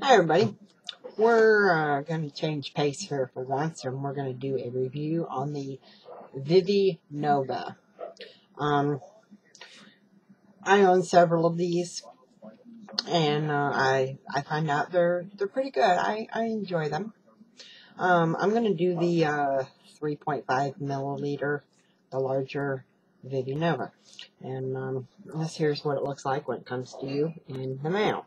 Hi everybody, we're going to change pace here for once, and we're going to do a review on the Vivi Nova. I own several of these, and I find out they're pretty good. I enjoy them. I'm going to do the 3.5 milliliter, the larger Vivi Nova, and this here's what it looks like when it comes to you in the mail.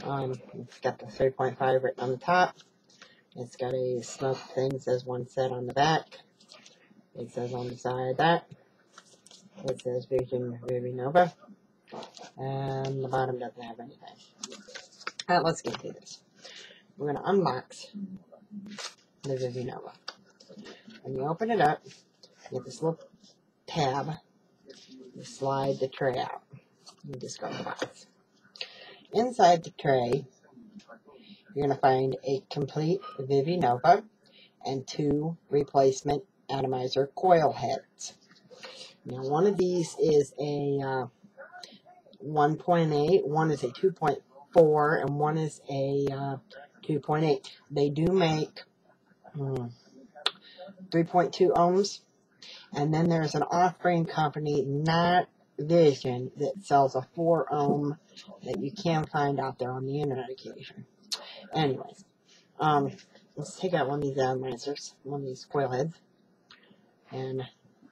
It's got the 3.5 written on the top. It's got a smoke thing. It says one set on the back. It says on the side that. It says Vision Vivi Nova. And the bottom doesn't have anything. Alright, let's get through this. We're going to unbox the Vivi Nova. When you open it up, you get this little tab. You slide the tray out. You discard the box. Inside the tray, you're going to find a complete Vivi Nova and 2 replacement atomizer coil heads. Now, one of these is a 1.8, one is a 2.4, and one is a 2.8. They do make 3.2 ohms, and then there's an off-brand company, not Vision, that sells a 4 ohm that you can find out there on the internet occasion. Anyways, let's take out one of these atomizers, one of these coil heads, and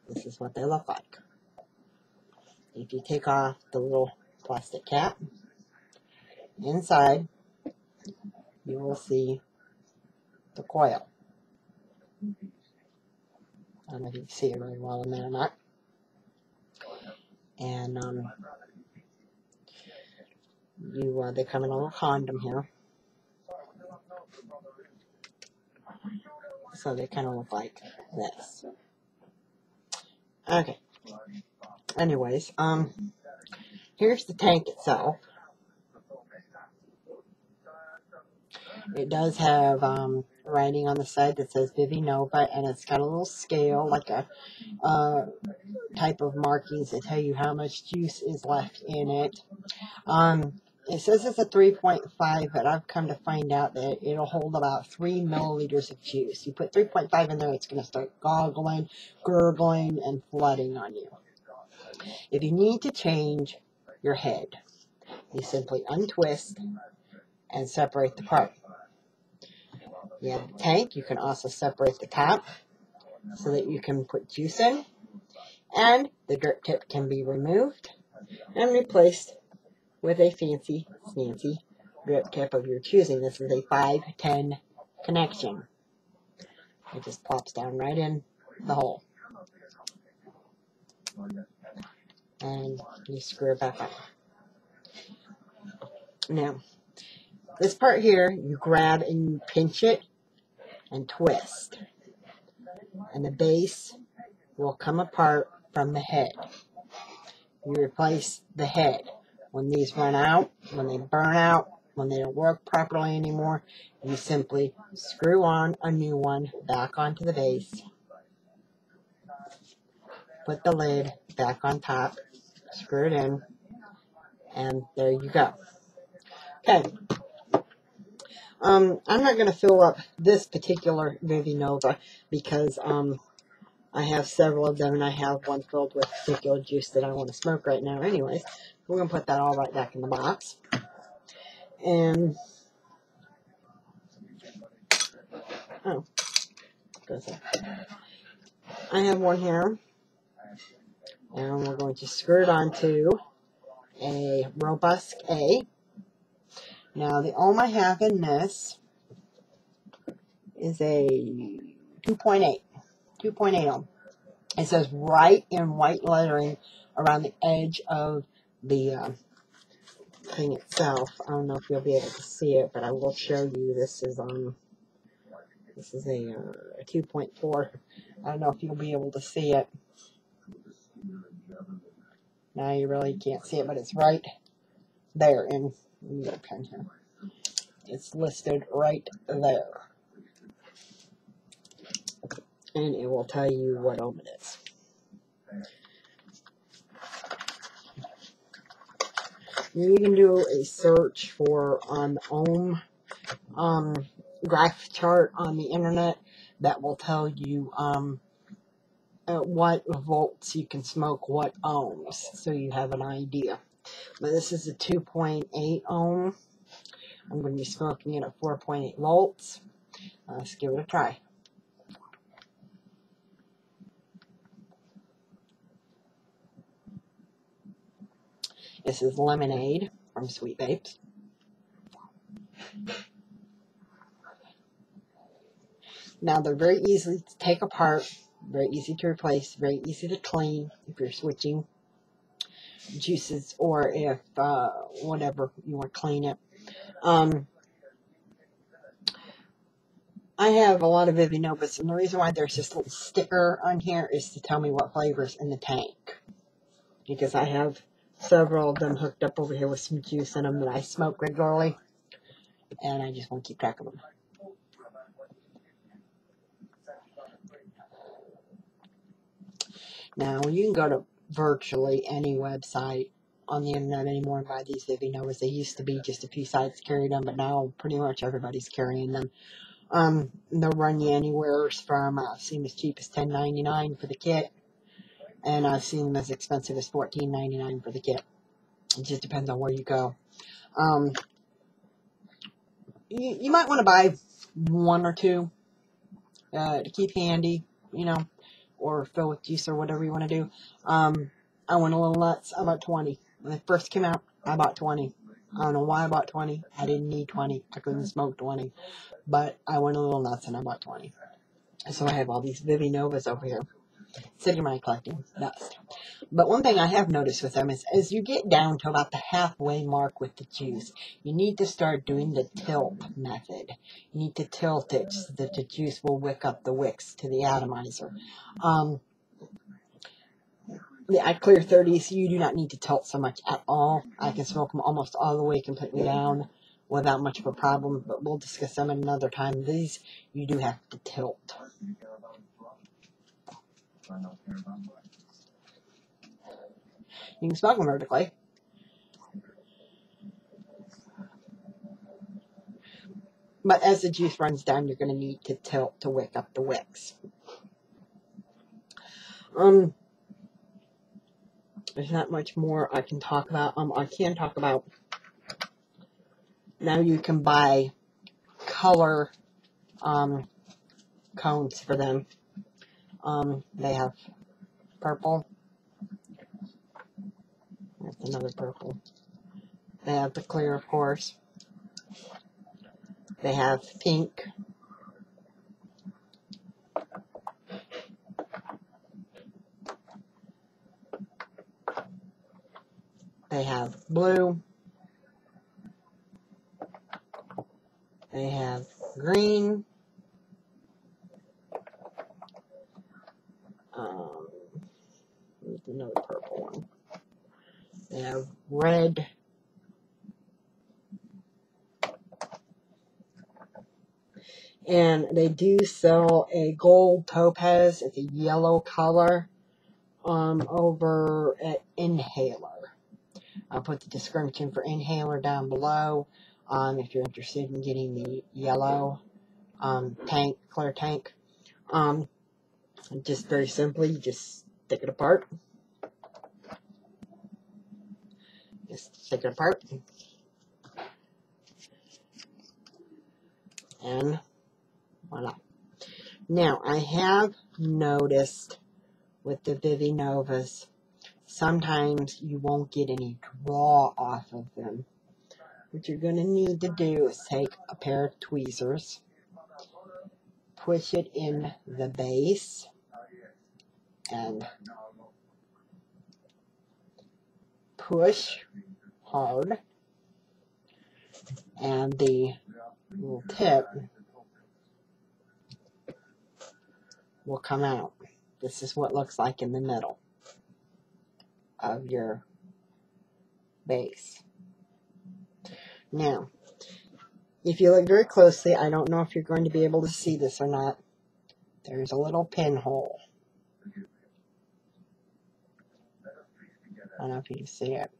this is what they look like. If you take off the little plastic cap, inside you will see the coil. I don't know if you can see it really well in there or not. And they come in a little condom here. So they kind of look like this. Okay. Anyways, here's the tank itself. It does have writing on the side that says Vivi Nova, and it's got a little scale, like a type of markings that tell you how much juice is left in it. It says it's a 3.5, but I've come to find out that it'll hold about 3 milliliters of juice. You put 3.5 in there, it's going to start goggling, gurgling, and flooding on you. If you need to change your head, you simply untwist and separate the part. You have the tank. You can also separate the top so that you can put juice in, and the drip tip can be removed and replaced with a fancy drip tip of your choosing. This is a 510 connection. It just plops down right in the hole, and you screw it back up. Now, this part here, you grab and you pinch it and twist, and the base will come apart from the head. You replace the head. When these run out, when they burn out, when they don't work properly anymore, you simply screw on a new one back onto the base, put the lid back on top, screw it in, and there you go. Okay. I'm not going to fill up this particular Vivi Nova because I have several of them, and I have one filled with particular juice that I want to smoke right now. Anyways, we're going to put that all right back in the box. And I have one here, and we're going to screw it onto a robust A. Now, the ohm I have in this is a 2.8 ohm. It says right in white lettering around the edge of the thing itself. I don't know if you'll be able to see it, but I will show you. This is a 2.4. I don't know if you'll be able to see it. Now you really can't see it, but it's right there in the pen here. It's listed right there, and it will tell you what ohm it is. You can do a search for ohm graph chart on the internet that will tell you at what volts you can smoke what ohms, so you have an idea. But this is a 2.8 ohm. I'm going to be smoking it at 4.8 volts. Let's give it a try. This is Lemonade from Sweet Vapes. Now they're very easy to take apart, very easy to replace, very easy to clean if you're switching juices or if whatever you want to clean it. I have a lot of Vivi Novas, and the reason why there's this little sticker on here is to tell me what flavor's in the tank. Because I have several of them hooked up over here with some juice in them that I smoke regularly, and I just want to keep track of them. Now, you can go to virtually any website on the internet anymore and buy these Vivi Novas. They used to be just a few sites carried them, but now pretty much everybody's carrying them. They'll run you anywhere from, I've seen as cheap as $10.99 for the kit, and I've seen them as expensive as $14.99 for the kit. It just depends on where you go. You might want to buy one or two to keep handy, you know, or fill with juice or whatever you want to do. I went a little nuts. I bought 20. When they first came out, I bought 20. I don't know why I bought 20. I didn't need 20. I couldn't smoke 20. But I went a little nuts and I bought 20. So I have all these Vivi Novas over here sitting around collecting dust. But one thing I have noticed with them is as you get down to about the halfway mark with the juice, you need to start doing the tilt method. You need to tilt it so that the juice will wick up the wicks to the atomizer. At Clear 30s, you do not need to tilt so much at all. I can smoke them almost all the way completely down without much of a problem, but we'll discuss them at another time. These, you do have to tilt. You can smoke them vertically. But as the juice runs down, you're going to need to tilt to wick up the wicks. There's not much more I can talk about. I can talk about, now you can buy color cones for them. They have purple. That's another purple. They have the clear, of course. They have pink. They have blue. They have green. There's another purple one. They have red. And they do sell a gold topaz. It's a yellow color over at Inhaler. I'll put the description for Inhaler down below if you're interested in getting the yellow tank, clear tank. Just very simply, you just take it apart. Just take it apart. And voila. Now, I have noticed with the Vivi Novas, sometimes you won't get any draw off of them. What you're going to need to do is take a pair of tweezers, push it in the base, and push hard, and the little tip will come out. This is what it looks like in the middle of your base. Now, if you look very closely, I don't know if you're going to be able to see this or not. There's a little pinhole. I don't know if you can see it.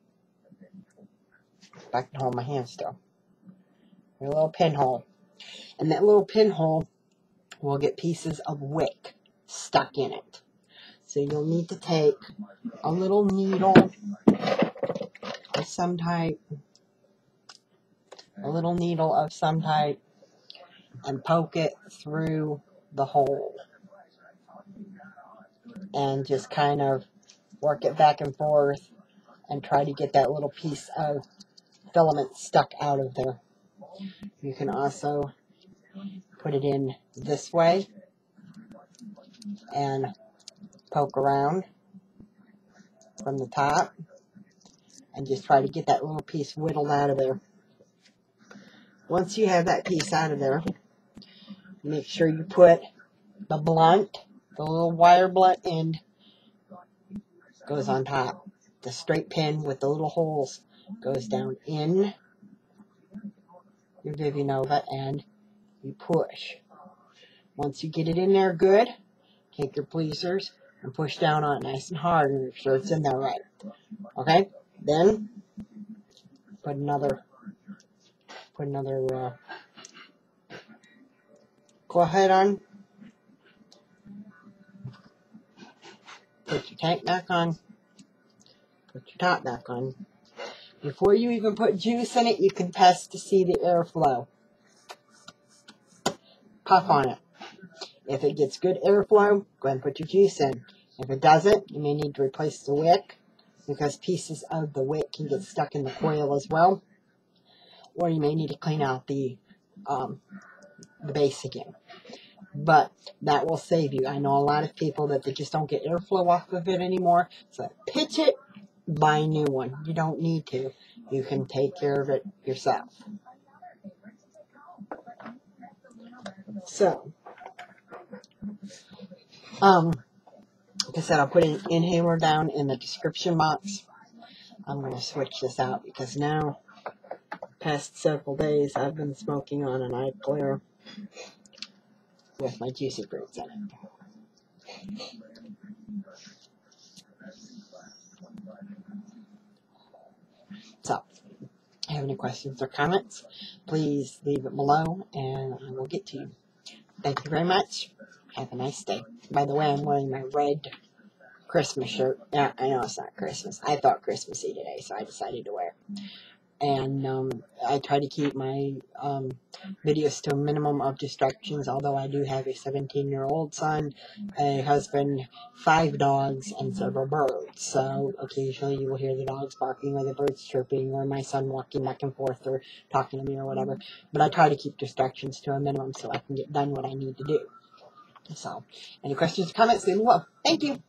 if I can hold my hand still. A little pinhole. And that little pinhole will get pieces of wick stuck in it. So you'll need to take a little needle of some type, and poke it through the hole. And just kind of work it back and forth and try to get that little piece of filament stuck out of there. You can also put it in this way and poke around from the top and just try to get that little piece whittled out of there. Once you have that piece out of there, make sure you put the blunt, the little wire blunt end goes on top. The straight pin with the little holes goes down in your Vivi Nova and you push. Once you get it in there good, take your tweezers and push down on it nice and hard and make sure it's in there right. Okay? Then put another claw head on. Put your tank back on. Put your top back on. Before you even put juice in it, you can test to see the airflow. Puff on it. If it gets good airflow, go ahead and put your juice in. If it doesn't, you may need to replace the wick because pieces of the wick can get stuck in the coil as well. Or you may need to clean out the base again. But that will save you. I know a lot of people that they just don't get airflow off of it anymore. So pitch it, buy a new one. You don't need to. You can take care of it yourself. So, like I said, I'll put an inhaler down in the description box. I'm going to switch this out because now, past several days, I've been smoking on an eye clear with my juicy fruits in it. So, if you have any questions or comments, please leave it below and I will get to you. Thank you very much. Have a nice day. By the way, I'm wearing my red Christmas shirt. Yeah, I know it's not Christmas. I thought Christmassy today, so I decided to wear it. And I try to keep my videos to a minimum of distractions, although I do have a 17-year-old son, a husband, 5 dogs, and several birds. So occasionally you will hear the dogs barking or the birds chirping or my son walking back and forth or talking to me or whatever. But I try to keep distractions to a minimum so I can get done what I need to do. So, any questions or comments, leave them below. Thank you.